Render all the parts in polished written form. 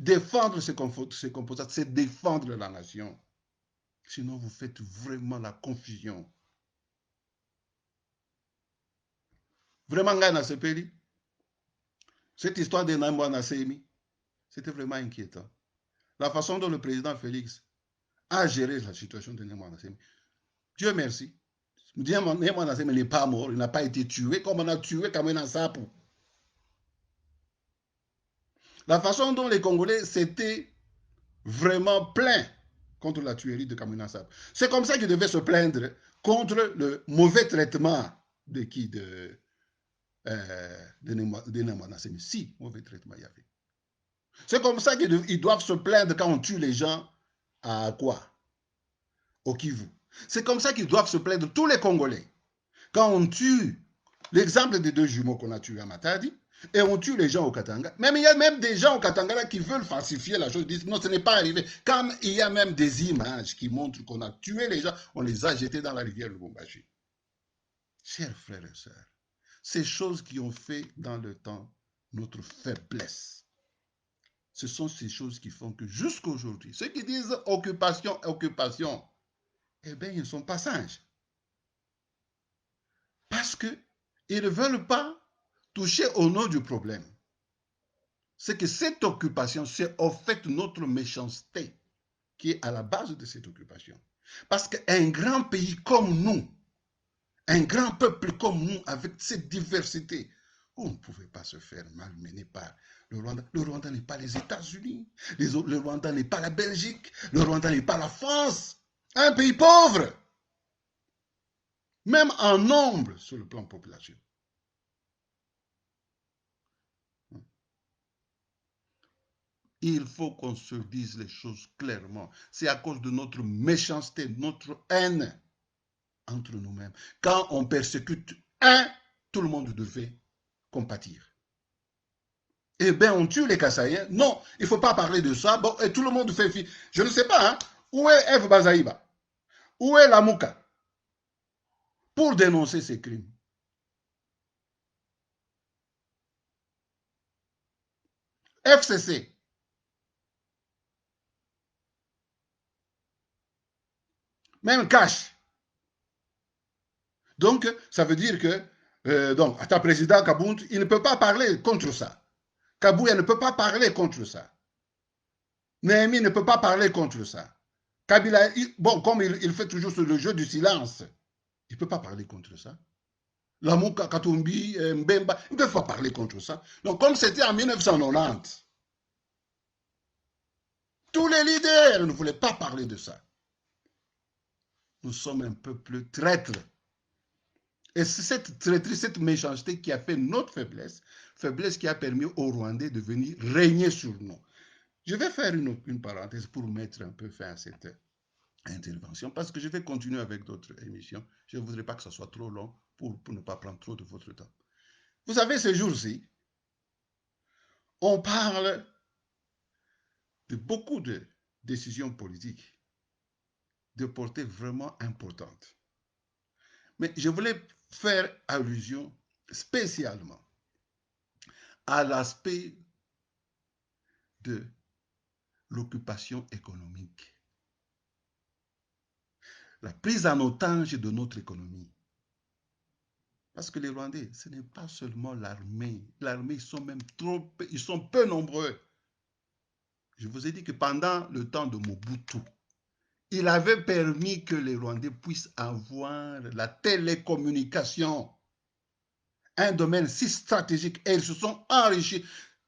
Défendre ces composantes, c'est défendre la nation. Sinon, vous faites vraiment la confusion. Vraiment, dans ce pays, cette histoire de Namwa Semi, c'était vraiment inquiétant. La façon dont le président Félix a géré la situation de Namwa Semi, Dieu merci. Namwa Semi n'est pas mort, il n'a pas été tué comme on a tué Kamena Sapu. La façon dont les Congolais s'étaient vraiment plaints contre la tuerie de Kamena Sapu. C'est comme ça qu'ils devaient se plaindre contre le mauvais traitement de qui de Namwa Semi. Si, mauvais traitement il y avait. C'est comme ça qu'ils doivent se plaindre quand on tue les gens à quoi? Au Kivu. C'est comme ça qu'ils doivent se plaindre, tous les Congolais. Quand on tue, l'exemple des 2 jumeaux qu'on a tués à Matadi, et on tue les gens au Katanga. Même il y a même des gens au Katanga là qui veulent falsifier la chose, ils disent non, ce n'est pas arrivé. Quand il y a même des images qui montrent qu'on a tué les gens, on les a jetés dans la rivière Lubumbashi. Chers frères et sœurs, ces choses qui ont fait dans le temps notre faiblesse, ce sont ces choses qui font que jusqu'à aujourd'hui, ceux qui disent occupation, occupation, eh bien, ils ne sont pas sages. Parce qu'ils ne veulent pas toucher au nœud du problème. C'est que cette occupation, c'est en fait notre méchanceté qui est à la base de cette occupation. Parce qu'un grand pays comme nous, un grand peuple comme nous, avec cette diversité, on ne pouvait pas se faire malmener par le Rwanda. Le Rwanda n'est pas les États-Unis, le Rwanda n'est pas la Belgique, le Rwanda n'est pas la France. Un pays pauvre, même en nombre sur le plan population. Il faut qu'on se dise les choses clairement. C'est à cause de notre méchanceté, notre haine entre nous-mêmes. Quand on persécute un, tout le monde devait compatir. Eh bien, on tue les Kassaïens. Non, il ne faut pas parler de ça. Bon, et tout le monde fait fi. Je ne sais pas, hein, où est F. Bazaïba? Où est Lamouka pour dénoncer ces crimes? FCC. Même cash. Donc, ça veut dire que, donc, à ta président Kabound, il ne peut pas parler contre ça. Kabouya ne peut pas parler contre ça. Néhémie ne peut pas parler contre ça. Kabila, bon, comme il fait toujours le jeu du silence, il ne peut pas parler contre ça. Lamouka, Katumbi, Mbemba, ils ne peuvent pas parler contre ça. Donc, comme c'était en 1990, tous les leaders ne voulaient pas parler de ça. Nous sommes un peuple traître. Et c'est cette traîtrise, cette méchanceté qui a fait notre faiblesse, faiblesse qui a permis aux Rwandais de venir régner sur nous. Je vais faire une parenthèse pour mettre un peu fin à cette intervention, parce que je vais continuer avec d'autres émissions. Je ne voudrais pas que ça soit trop long pour ne pas prendre trop de votre temps. Vous savez, ces jours-ci, on parle de beaucoup de décisions politiques de portée vraiment importante. Mais je voulais faire allusion spécialement à l'aspect de l'occupation économique. La prise en otage de notre économie. Parce que les Rwandais, ce n'est pas seulement l'armée. L'armée, ils sont peu nombreux. Je vous ai dit que pendant le temps de Mobutu, il avait permis que les Rwandais puissent avoir la télécommunication, un domaine si stratégique, et ils se sont enrichis.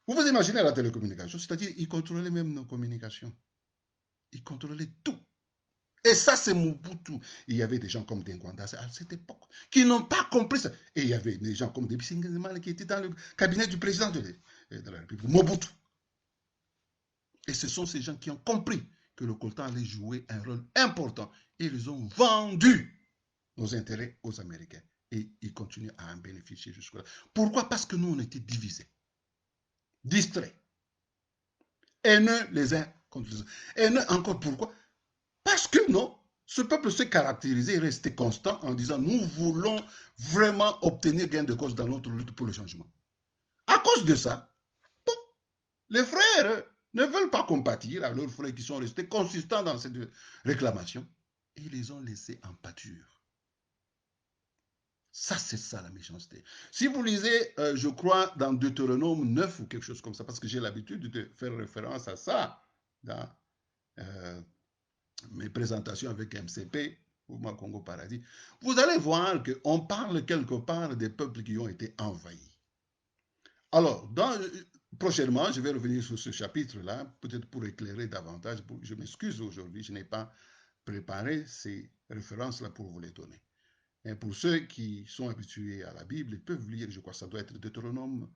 Vous vous imaginez la télécommunication, c'est-à-dire qu'ils contrôlaient même nos communications. Ils contrôlaient tout. Et ça, c'est Mobutu. Il y avait des gens comme Dengwanda à cette époque qui n'ont pas compris ça. Et il y avait des gens comme Debisingema qui étaient dans le cabinet du président de la République, Mobutu. Et ce sont ces gens qui ont compris que le coltan allait jouer un rôle important. Et ils ont vendu nos intérêts aux Américains. Et ils continuent à en bénéficier jusque-là. Pourquoi? Parce que nous, on était divisés, distraits, haineux les uns contre les autres. Haineux encore pourquoi? Parce que non, ce peuple s'est caractérisé et resté constant en disant nous voulons vraiment obtenir gain de cause dans notre lutte pour le changement. À cause de ça, bon, les frères ne veulent pas compatir à leurs frères qui sont restés consistants dans cette réclamation et ils les ont laissés en pâture. Ça, c'est ça la méchanceté. Si vous lisez, je crois, dans Deutéronome 9 ou quelque chose comme ça, parce que j'ai l'habitude de faire référence à ça dans mes présentations avec MCP, Mouvement Congo Paradis, vous allez voir qu'on parle quelque part des peuples qui ont été envahis. Alors, prochainement, je vais revenir sur ce chapitre-là, peut-être pour éclairer davantage. Je m'excuse aujourd'hui, je n'ai pas préparé ces références-là pour vous les donner. Et pour ceux qui sont habitués à la Bible, ils peuvent lire, je crois que ça doit être Deutéronome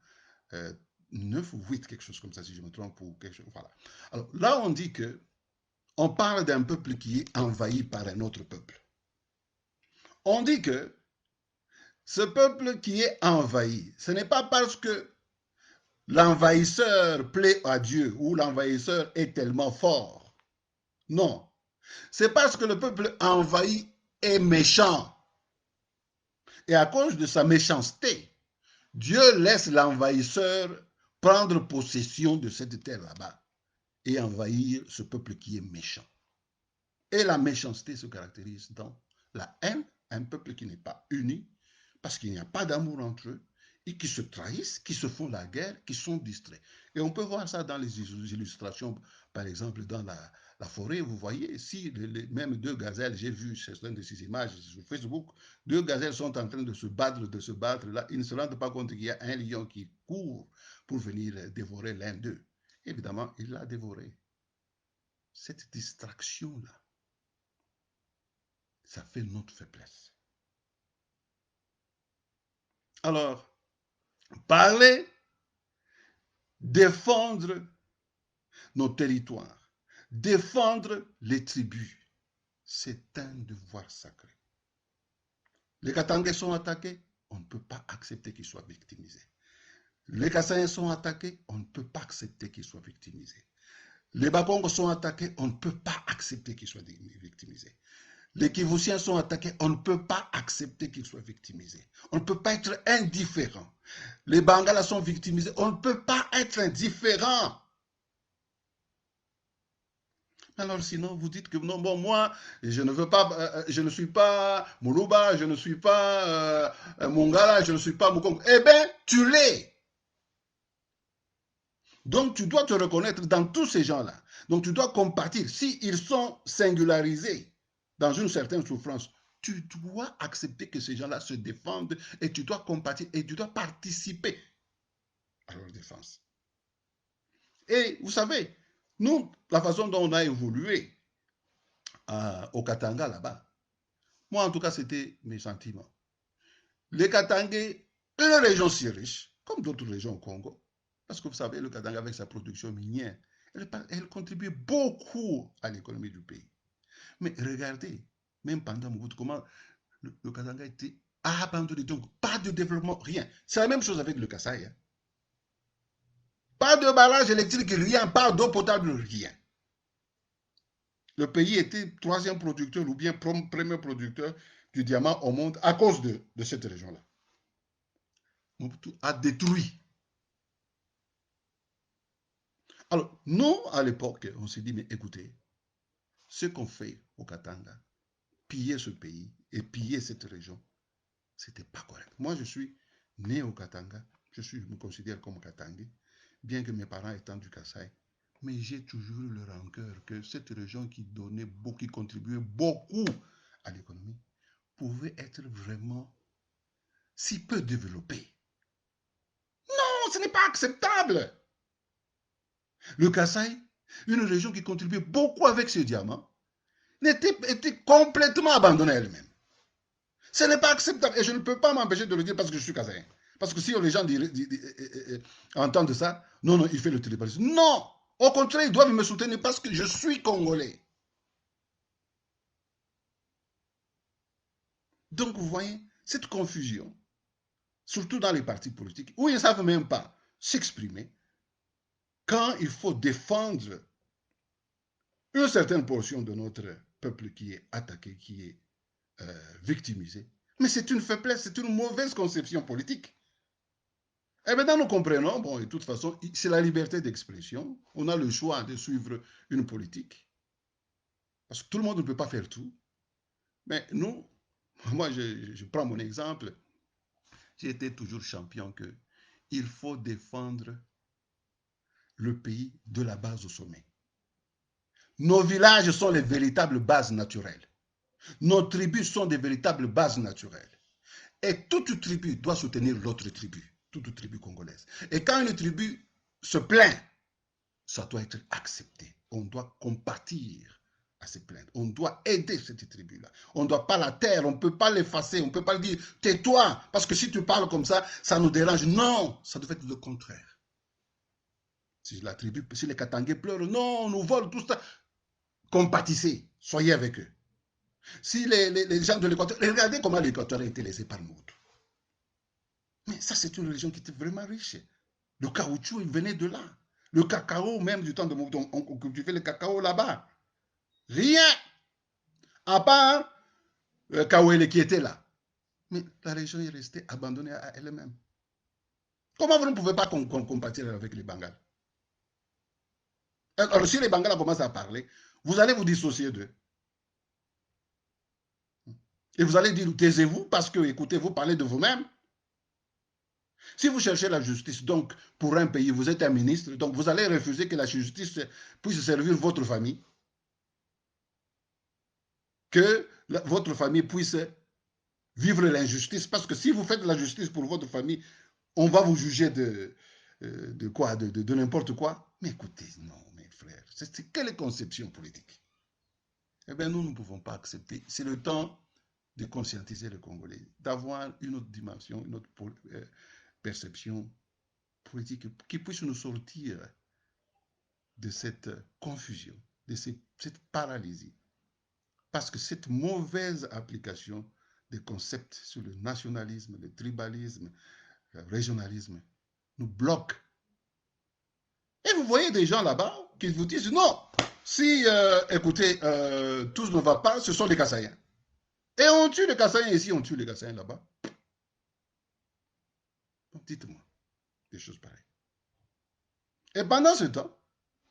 9 ou 8, quelque chose comme ça, si je me trompe, ou quelque chose. Voilà. Alors, là, on dit que on parle d'un peuple qui est envahi par un autre peuple. On dit que ce peuple qui est envahi, ce n'est pas parce que l'envahisseur plaît à Dieu ou l'envahisseur est tellement fort. Non. C'est parce que le peuple envahi est méchant. Et à cause de sa méchanceté, Dieu laisse l'envahisseur prendre possession de cette terre là-bas et envahir ce peuple qui est méchant. Et la méchanceté se caractérise dans la haine, un peuple qui n'est pas uni, parce qu'il n'y a pas d'amour entre eux, et qui se trahissent, qui se font la guerre, qui sont distraits. Et on peut voir ça dans les illustrations, par exemple, dans la forêt, vous voyez, si même deux gazelles, j'ai vu certaines de ces images sur Facebook, deux gazelles sont en train de se battre, là, ils ne se rendent pas compte qu'il y a un lion qui court pour venir dévorer l'un d'eux. Évidemment, il l'a dévoré. Cette distraction-là, ça fait notre faiblesse. Alors, parler, défendre nos territoires, défendre les tribus, c'est un devoir sacré. Les Katangais sont attaqués, on ne peut pas accepter qu'ils soient victimisés. Les Kassaïens sont attaqués, on ne peut pas accepter qu'ils soient victimisés. Les Bakongos sont attaqués, on ne peut pas accepter qu'ils soient victimisés. Les Kivusiens sont attaqués, on ne peut pas accepter qu'ils soient victimisés. On ne peut pas être indifférent. Les Bangalas sont victimisés, on ne peut pas être indifférent. Alors sinon, vous dites que non, bon, moi, je ne veux pas, je ne suis pas Moulouba, je ne suis pas Mongala, je ne suis pas Mukongo. Eh bien, tu l'es. Donc, tu dois te reconnaître dans tous ces gens-là. Donc, tu dois compatir. S'ils sont singularisés dans une certaine souffrance, tu dois accepter que ces gens-là se défendent et tu dois compatir et tu dois participer à leur défense. Et vous savez, nous, la façon dont on a évolué au Katanga là-bas, moi en tout cas, c'était mes sentiments. Les Katangais, une région si riche, comme d'autres régions au Congo, parce que vous savez, le Katanga avec sa production minière, elle contribue beaucoup à l'économie du pays. Mais regardez, même pendant Mobutu, comment le Katanga a été abandonné. Donc, pas de développement, rien. C'est la même chose avec le Kasaï. Hein. Pas de barrage électrique, rien. Pas d'eau potable, rien. Le pays était troisième producteur ou bien premier producteur du diamant au monde à cause de cette région-là. Mobutu a détruit. Alors, nous, à l'époque, on s'est dit, mais écoutez, ce qu'on fait au Katanga, piller ce pays et piller cette région, c'était pas correct. Moi, je suis né au Katanga, je me considère comme Katangais, bien que mes parents étant du Kasaï, mais j'ai toujours eu le rancœur que cette région qui donnait beaucoup, qui contribuait beaucoup à l'économie, pouvait être vraiment si peu développée. Non, ce n'est pas acceptable. Le Kasaï, une région qui contribuait beaucoup avec ce diamant, était complètement abandonnée elle-même. Ce n'est pas acceptable. Et je ne peux pas m'empêcher de le dire parce que je suis Kasaïen. Parce que si les gens entendent ça, non, il fait le tribalisme. Non, au contraire, ils doivent me soutenir parce que je suis Congolais. Donc, vous voyez, cette confusion, surtout dans les partis politiques, où ils ne savent même pas s'exprimer, quand il faut défendre une certaine portion de notre peuple qui est attaqué, qui est victimisé. Mais c'est une faiblesse, c'est une mauvaise conception politique. Et maintenant, nous comprenons, bon, de toute façon, c'est la liberté d'expression. On a le choix de suivre une politique. Parce que tout le monde ne peut pas faire tout. Mais nous, moi, je prends mon exemple. J'ai été toujours champion que il faut défendre le pays de la base au sommet. Nos villages sont les véritables bases naturelles. Nos tribus sont des véritables bases naturelles. Et toute tribu doit soutenir l'autre tribu, toute tribu congolaise. Et quand une tribu se plaint, ça doit être accepté. On doit compatir à se plaindre. On doit aider cette tribu-là. On ne doit pas la taire, on ne peut pas l'effacer, on ne peut pas dire tais-toi, parce que si tu parles comme ça nous dérange. Non, ça devait être le contraire. Si la tribu, si les Katangais pleurent, non, on nous vole tout ça. Compatissez, soyez avec eux. Si les gens de l'Équateur, regardez comment l'Équateur a été laissé par nous. Mais ça, c'est une région qui était vraiment riche. Le caoutchouc, il venait de là. Le cacao, même du temps de Mobutu, on cultivait le cacao là-bas. Rien, à part Kawele qui était là. Mais la région est restée abandonnée à elle-même. Comment vous ne pouvez pas compatir avec les Bengales? Alors, si les Bengales commencent à parler, vous allez vous dissocier d'eux. Et vous allez dire, taisez-vous parce que, écoutez, vous parlez de vous-même. Si vous cherchez la justice, donc, pour un pays, vous êtes un ministre, donc vous allez refuser que la justice puisse servir votre famille, que votre famille puisse vivre l'injustice, parce que si vous faites la justice pour votre famille, on va vous juger de quoi, de n'importe quoi. Mais écoutez, non, mes frères, c'est quelle conception politique? Eh bien, nous ne pouvons pas accepter. C'est le temps de conscientiser les Congolais, d'avoir une autre dimension, une autre perception politique qui puisse nous sortir de cette confusion, de cette paralysie. Parce que cette mauvaise application des concepts sur le nationalisme, le tribalisme, le régionalisme nous bloque. Et vous voyez des gens là-bas qui vous disent non, si, écoutez, tout ne va pas, ce sont les Kassaïens. Et on tue les Kassaïens ici, on tue les Kassaïens là-bas. Dites-moi des choses pareilles. Et pendant ce temps,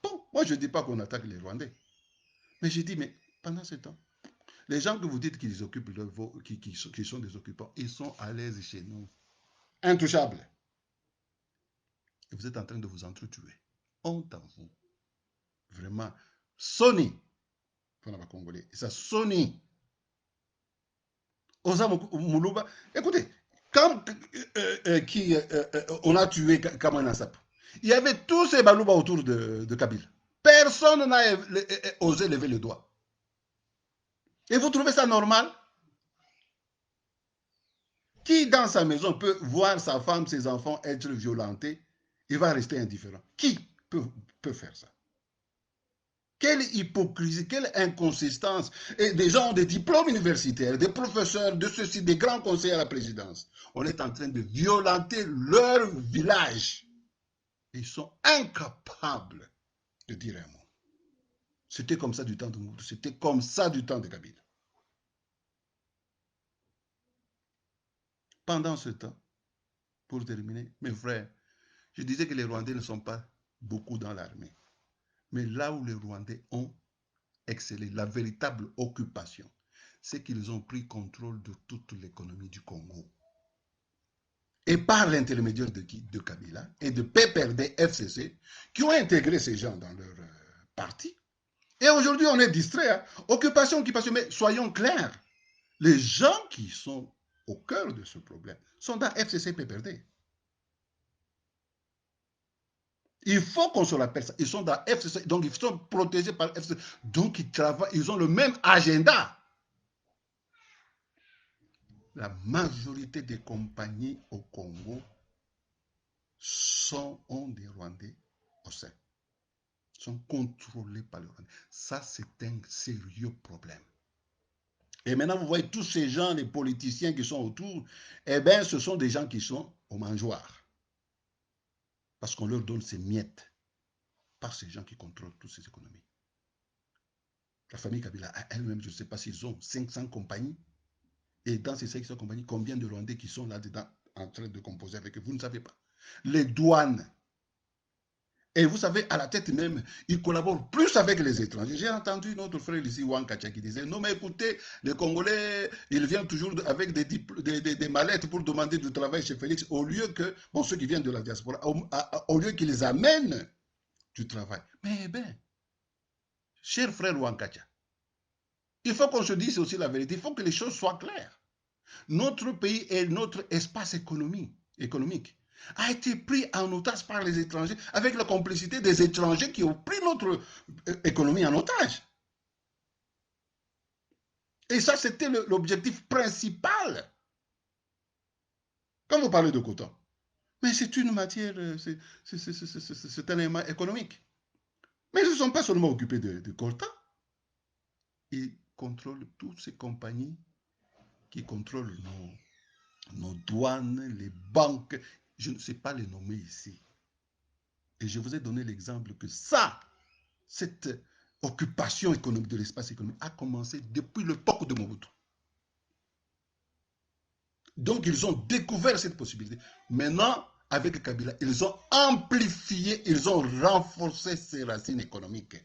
bon, moi je ne dis pas qu'on attaque les Rwandais, mais je dis, mais pendant ce temps, les gens que vous dites qu'ils occupent, qui sont des occupants, ils sont à l'aise chez nous, intouchables. Et vous êtes en train de vous entretuer. Honte en vous. Vraiment. Sony. Congolais. Ça Sony. Osa Moulouba. Écoutez, quand on a tué Kamana Sap, il y avait tous ces Balouba autour de Kabila. Personne n'a osé lever le doigt. Et vous trouvez ça normal? Qui dans sa maison peut voir sa femme, ses enfants être violentés? Il va rester indifférent. Qui peut faire ça? Quelle hypocrisie, quelle inconsistance. Et des gens ont des diplômes universitaires, des professeurs de ceci, des grands conseillers à la présidence. On est en train de violenter leur village. Ils sont incapables de dire un mot. C'était comme ça du temps de Mobutu, c'était comme ça du temps de Kabila. Pendant ce temps, pour terminer, mes frères, je disais que les Rwandais ne sont pas beaucoup dans l'armée. Mais là où les Rwandais ont excellé, la véritable occupation, c'est qu'ils ont pris contrôle de toute l'économie du Congo. Et par l'intermédiaire de Kabila et de PPRD FCC, qui ont intégré ces gens dans leur parti. Et aujourd'hui, on est distrait. Hein? Occupation, occupation. Mais soyons clairs, les gens qui sont au cœur de ce problème sont dans FCC PPRD. Il faut qu'on se rappelle ça. Ils sont dans FCC, donc ils sont protégés par FCC. Donc ils travaillent, ils ont le même agenda. La majorité des compagnies au Congo ont des Rwandais au sein. Sont contrôlés par les Rwandais. Ça, c'est un sérieux problème. Et maintenant, vous voyez tous ces gens, les politiciens qui sont autour, eh bien, ce sont des gens qui sont au mangeoire. Parce qu'on leur donne ces miettes par ces gens qui contrôlent toutes ces économies. La famille Kabila elle-même, je ne sais pas s'ils ont 500 compagnies. Et dans ces 500 compagnies, combien de Rwandais qui sont là-dedans en train de composer avec eux? Vous ne savez pas. les douanes. Et vous savez, à la tête même, ils collaborent plus avec les étrangers. J'ai entendu notre frère ici, Wankacha, qui disait, non mais écoutez, les Congolais, ils viennent toujours avec des mallettes pour demander du travail chez Félix, au lieu que, bon, ceux qui viennent de la diaspora, au lieu qu'ils amènent du travail. Mais bien, cher frère Wankacha, il faut qu'on se dise aussi la vérité, il faut que les choses soient claires. Notre pays et notre espace économique a été pris en otage par les étrangers avec la complicité des étrangers qui ont pris notre économie en otage. Et ça, c'était l'objectif principal. Quand vous parlez de coton, mais c'est une matière, c'est un élément économique. Mais ils ne sont pas seulement occupés de coltan. Ils contrôlent toutes ces compagnies qui contrôlent nos douanes, les banques. Je ne sais pas les nommer ici. Et je vous ai donné l'exemple que ça, cette occupation économique de l'espace économique a commencé depuis l'époque de Mobutu. Donc, ils ont découvert cette possibilité. Maintenant, avec Kabila, ils ont amplifié, ils ont renforcé ces racines économiques.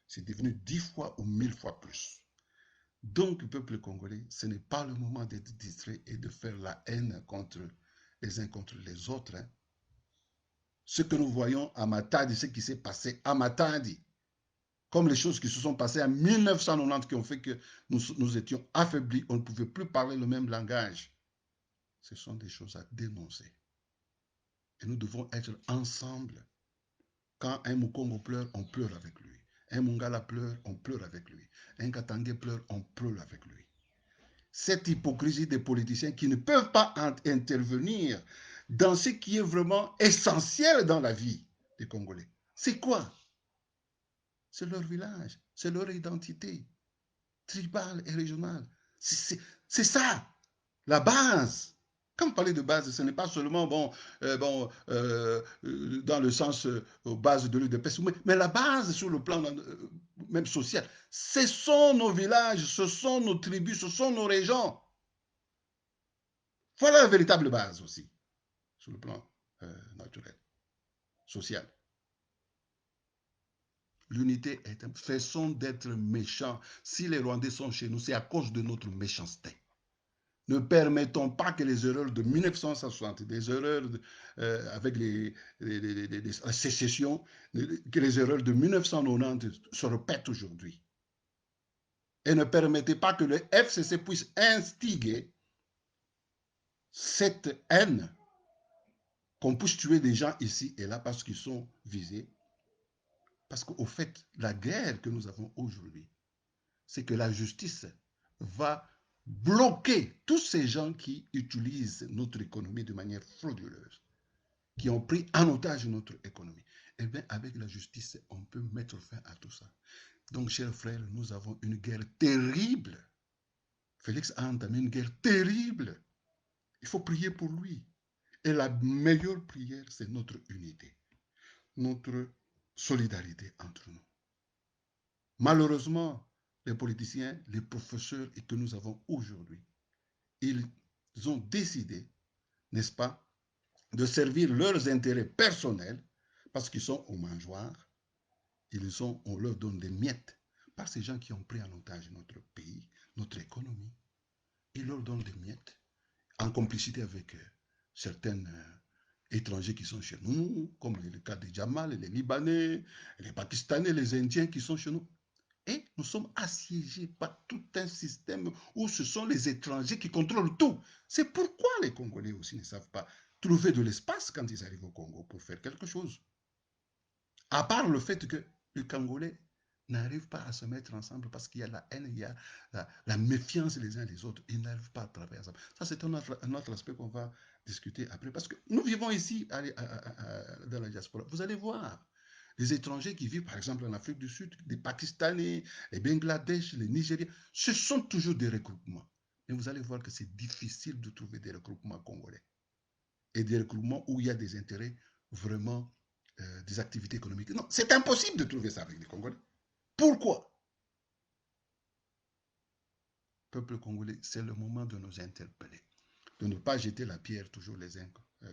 C'est devenu 10 fois ou 1000 fois plus. Donc, le peuple congolais, ce n'est pas le moment d'être distrait et de faire la haine contre les uns contre les autres. Hein. Ce que nous voyons à Matadi, ce qui s'est passé à Matadi, comme les choses qui se sont passées en 1990 qui ont fait que nous étions affaiblis, on ne pouvait plus parler le même langage. Ce sont des choses à dénoncer. Et nous devons être ensemble. Quand un Mukongo pleure, on pleure avec lui. Un Mungala pleure, on pleure avec lui. Un Katangé pleure, on pleure avec lui. Cette hypocrisie des politiciens qui ne peuvent pas intervenir dans ce qui est vraiment essentiel dans la vie des Congolais. C'est quoi? C'est leur village, c'est leur identité tribale et régionale. C'est ça, la base. Quand vous parlez de base, ce n'est pas seulement dans le sens base de l'UDPS, mais la base sur le plan même social. Ce sont nos villages, ce sont nos tribus, ce sont nos régions. Voilà la véritable base aussi, sur le plan naturel, social. L'unité est une façon d'être méchant. Si les Rwandais sont chez nous, c'est à cause de notre méchanceté. Ne permettons pas que les erreurs de 1960, des erreurs avec la sécession, que les erreurs de 1990 se répètent aujourd'hui. Et ne permettez pas que le FCC puisse instiguer cette haine, qu'on puisse tuer des gens ici et là parce qu'ils sont visés. Parce qu'au fait, la guerre que nous avons aujourd'hui, c'est que la justice va bloquer tous ces gens qui utilisent notre économie de manière frauduleuse, qui ont pris en otage notre économie. Eh bien, avec la justice, on peut mettre fin à tout ça. Donc, chers frères, nous avons une guerre terrible. Félix a entamé une guerre terrible. Il faut prier pour lui. Et la meilleure prière, c'est notre unité, notre solidarité entre nous. Malheureusement, les politiciens, les professeurs que nous avons aujourd'hui, ils ont décidé, n'est-ce pas, de servir leurs intérêts personnels parce qu'ils sont au mangeoire. On leur donne des miettes par ces gens qui ont pris en otage notre pays, notre économie. Ils leur donnent des miettes en complicité avec certains étrangers qui sont chez nous, comme le cas des Jamal, les Libanais, les Pakistanais, les Indiens qui sont chez nous. Et nous sommes assiégés par tout un système où ce sont les étrangers qui contrôlent tout. C'est pourquoi les Congolais aussi ne savent pas trouver de l'espace quand ils arrivent au Congo pour faire quelque chose. À part le fait que les Congolais n'arrivent pas à se mettre ensemble parce qu'il y a la haine, il y a la méfiance les uns les autres. Ils n'arrivent pas à travailler ensemble. Ça, c'est un autre aspect qu'on va discuter après. Parce que nous vivons ici dans la diaspora. Vous allez voir. Les étrangers qui vivent, par exemple, en Afrique du Sud, les Pakistanais, les Bangladesh, les Nigériens, ce sont toujours des regroupements. Mais vous allez voir que c'est difficile de trouver des regroupements congolais. Et des regroupements où il y a des intérêts vraiment, des activités économiques. Non, c'est impossible de trouver ça avec les Congolais. Pourquoi? Peuple congolais, c'est le moment de nous interpeller, de ne pas jeter la pierre toujours les uns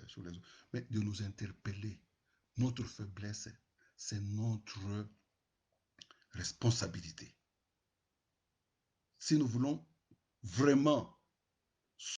sur les autres, mais de nous interpeller. Notre faiblesse, c'est notre responsabilité. Si nous voulons vraiment